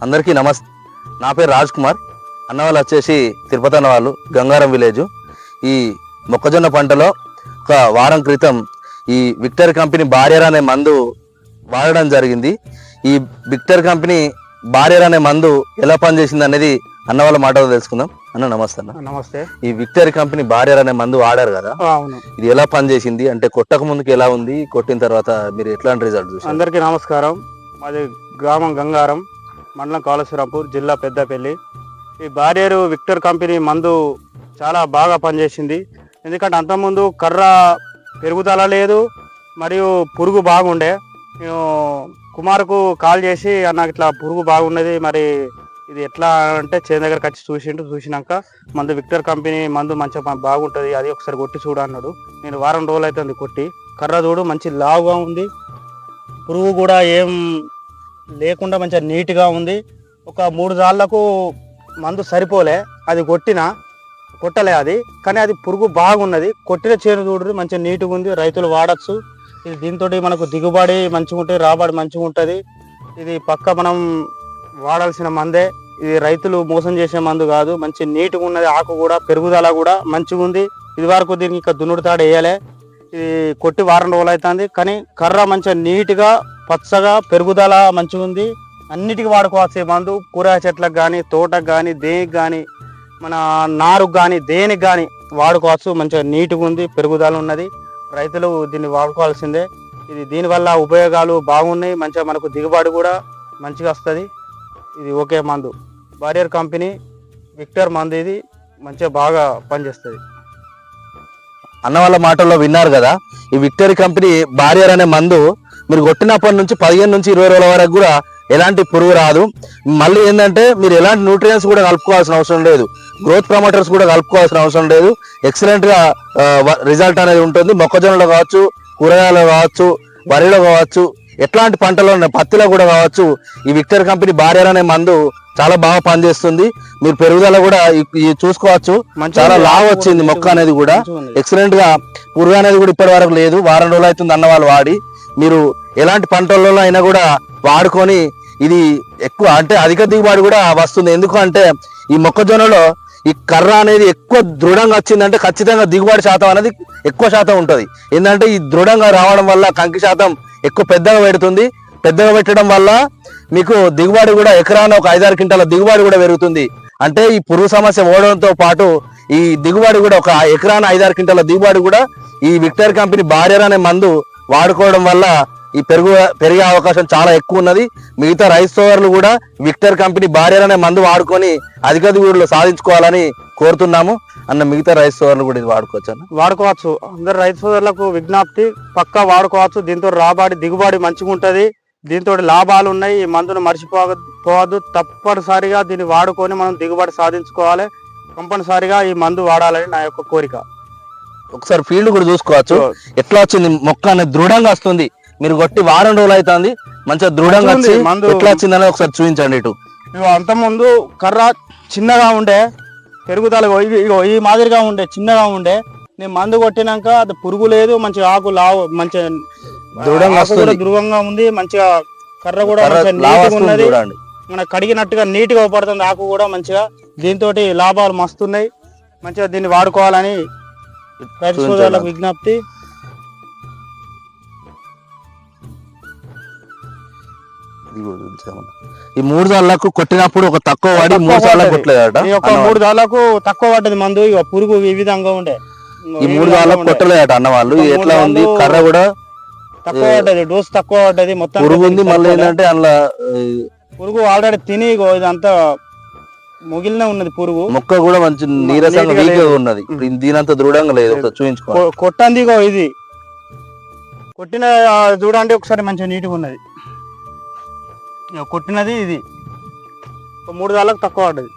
అందరికీ నమస్తే. నా పేరు రాజ్ కుమార్. అన్నవాళ్ళు వచ్చేసి తిరుపతి అన్నవాళ్ళు, గంగారం విలేజ్. ఈ మొక్కజొన్న పంటలో ఒక వారం క్రితం ఈ విక్టర్ కంపెనీ బారియర్ అనే మందు వాడడం జరిగింది. ఈ విక్టర్ కంపెనీ బారియర్ అనే మందు ఎలా పనిచేసింది అనేది అన్న వాళ్ళ మాటలో తెలుసుకుందాం. అన్న నమస్తే. అన్న నమస్తే. ఈ విక్టర్ కంపెనీ బారియర్ అనే మందు వాడారు కదా, అవును. ఇది ఎలా పనిచేసింది అంటే కొట్టక ముందుకు ఎలా ఉంది, కొట్టిన తర్వాత మీరు ఎట్లాంటి రిజల్ట్ చూసారు? అందరికీ నమస్కారం. మాది గ్రామం గంగారం, మండలం కాళేశ్వరంపూర్, జిల్లా పెద్దపల్లి. ఈ బారియర్ విక్టర్ కంపెనీ మందు చాలా బాగా పనిచేసింది. ఎందుకంటే అంతకుముందు కర్ర పెరుగుదల లేదు, మరియు పురుగు బాగుండే. నేను కుమార్కు కాల్ చేసి నాకు ఇట్లా పురుగు బాగున్నది, మరి ఇది ఎట్లా అంటే చేను దగ్గరకు వచ్చి చూసినాక మందు విక్టర్ కంపెనీ మందు మంచిగా బాగుంటుంది, అది ఒకసారి కొట్టి చూడు అన్నాడు. నేను వారం రోజులు అవుతుంది కొట్టి. కర్ర చూడు మంచి లావుగా ఉంది, పురుగు కూడా ఏం లేకుండా మంచిగా నీట్గా ఉంది. ఒక 3 సార్లకు మందు సరిపోలే, అది కొట్టలే అది, కానీ అది పురుగు బాగున్నది. కొట్టిన చేను చూడు మంచిగా నీట్గా ఉంది, రైతులు వాడచ్చు. ఇది దీంతో మనకు దిగుబడి మంచిగా ఉంటుంది, రాబడి మంచిగా ఉంటుంది. ఇది పక్క మనం వాడాల్సిన మందే. ఇది రైతులు మోసం చేసే మందు కాదు, మంచి నీట్గా ఉన్నది. ఆకు కూడా పెరుగుదల కూడా మంచిగా ఉంది. ఇది వరకు దీనికి ఇంకా దున్నుడు తాడు వేయలే. ఇది కొట్టి వారం రోజులు అవుతుంది, కానీ కర్ర మంచిగా నీట్గా పచ్చగా పెరుగుదల మంచిగా ఉంది. అన్నిటికీ వాడుకోవచ్చు ఈ మందు. కూరగాయ చెట్లకు కానీ, తోటకు కానీ, దేనికి కానీ, మన నారుకు కానీ, దేనికి కానీ వాడుకోవచ్చు. మంచిగా నీట్గా ఉంది, పెరుగుదల ఉన్నది. రైతులు దీన్ని వాడుకోవాల్సిందే. ఇది దీనివల్ల ఉపయోగాలు బాగున్నాయి, మంచిగా మనకు దిగుబడి కూడా మంచిగా వస్తుంది. ఇది ఒకే మందు, బారియర్ కంపెనీ విక్టర్ మందు. ఇది మంచిగా బాగా పనిచేస్తుంది. అన్న వాళ్ళ మాటల్లో విన్నారు కదా, ఈ విక్టరీ కంపెనీ బారియర్ అనే మందు మీరు కొట్టినప్పటి నుంచి 15 నుంచి 20 రోజుల వరకు కూడా ఎలాంటి పురుగు రాదు. మళ్ళీ ఏంటంటే మీరు ఎలాంటి న్యూట్రియన్స్ కూడా కలుపుకోవాల్సిన అవసరం లేదు, గ్రోత్ ప్రమోటర్స్ కూడా కలుపుకోవాల్సిన అవసరం లేదు. ఎక్సలెంట్ గా రిజల్ట్ అనేది ఉంటుంది. మొక్కజొన్నలో కావచ్చు, కూరగాయలు కావచ్చు, వరిలో కావచ్చు, ఎట్లాంటి పంటలో పత్తిలో కూడా కావచ్చు, ఈ విక్టర్ కంపెనీ బారియర్ అనే మందు చాలా బాగా పనిచేస్తుంది. మీరు పెరుగుదల కూడా చూసుకోవచ్చు, చాలా లావు వచ్చింది మొక్క అనేది కూడా. ఎక్సలెంట్ గా పురుగు అనేది కూడా ఇప్పటి వరకు లేదు. వారం రోజులు అవుతుంది అన్న వాళ్ళు వాడి. మీరు ఎలాంటి పంటలలో అయినా కూడా వాడుకొని ఇది ఎక్కువ అంటే అధిక దిగుబడి కూడా వస్తుంది. ఎందుకు అంటే ఈ మొక్కజొన్నలో ఈ కర్ర అనేది ఎక్కువ దృఢంగా వచ్చిందంటే ఖచ్చితంగా దిగుబడి శాతం అనేది ఎక్కువ శాతం ఉంటుంది. ఏంటంటే ఈ దృఢంగా రావడం వల్ల కంకి శాతం ఎక్కువ పెద్దగా పెడుతుంది. పెద్దగా పెట్టడం వల్ల మీకు దిగుబడి కూడా ఎకరాన ఒక 5-6 క్వింటాల దిగుబడి కూడా పెరుగుతుంది. అంటే ఈ పురుగు సమస్య ఓడడంతో పాటు ఈ దిగుబడి కూడా ఒక ఎకరాన 5-6 క్వింటాల దిగుబడి కూడా ఈ విక్టర్ కంపెనీ బారియర్ అనే మందు వాడుకోవడం వల్ల ఈ పెరిగే అవకాశం చాలా ఎక్కువ ఉన్నది. మిగతా రైస్ సోదరులు కూడా విక్టర్ కంపెనీ బారియర్ అనే మందు వాడుకొని అధిక దిగుబడులు సాధించుకోవాలని కోరుతున్నాము. అన్న మిగతా రైస్ సోదరులు కూడా ఇది వాడుకోవచ్చు. అందరు రైతు సోదరులకు విజ్ఞప్తి, పక్కా వాడుకోవచ్చు. దీంతో రాబడి దిగుబడి మంచిగా ఉంటుంది, దీంతో లాభాలు ఉన్నాయి. ఈ మందును మర్చిపోవద్దు. తప్పనిసరిగా దీన్ని వాడుకొని మనం దిగుబడి సాధించుకోవాలి. కంపల్సరిగా ఈ మందు వాడాలని నా యొక్క కోరిక. ఒకసారి ఫీల్డ్ కూడా చూసుకోవచ్చు, ఎట్లా వచ్చింది మొక్క అనేది దృఢంగా వస్తుంది. మీరు కొట్టి వారం రోజులు అవుతుంది, మంచిగా దృఢంగా వచ్చి ఎట్లా వచ్చిందని ఒకసారి చూపించండి. ఇటు అంతకుముందు కర్ర చిన్నగా ఉండే, పెరుగుదల ఈ మాదిరిగా ఉండే, చిన్నగా ఉండే. నేను మందు కొట్టినాక అది పురుగు లేదు, మంచిగా ఆకు లావు మంచిగా దృఢంగా ఉంది. మంచిగా కర్ర కూడా ఉన్నది, మన కడిగినట్టుగా నీట్ గా పడుతుంది. ఆకు కూడా మంచిగా. దీంతో లాభాలు మస్తున్నాయి. మంచిగా దీన్ని వాడుకోవాలని రైతు సోదరులకు విజ్ఞప్తి. ఈ 3 సార్లకు కొట్టినప్పుడు ఒక తక్కువ వాడి 3 సార్లకు కొట్టలేదట. 3 సార్లకు తక్కువ పడ్డది మందు. ఇక పురుగు ఈ విధంగా ఉండే, ఈ 3 సార్లకు కొట్టలేదట అన్న వాళ్ళు. ఎట్లా ఉంది కర్ర కూడా తక్కువ పడ్డది, డోస్ తక్కువ పడ్డది, మొత్తం పురుగు ఉంది. మళ్ళీ ఏంటంటే అందులో పురుగు ఆల్రెడీ తిని ఇదంతా ముగిలిన ఉన్నది. పురుగు మొక్క కూడా మంచి నీరసంగా వీక్ గా ఉన్నది. దీనంత దృఢంగా లేదు, చూపించుకో. కొట్టంది ఇది కొట్టిన చూడండి ఒకసారి, మంచిగా నీట్గా ఉన్నది. కొట్టినది ఇది 3 సార్లకు తక్కువ పడ్డది.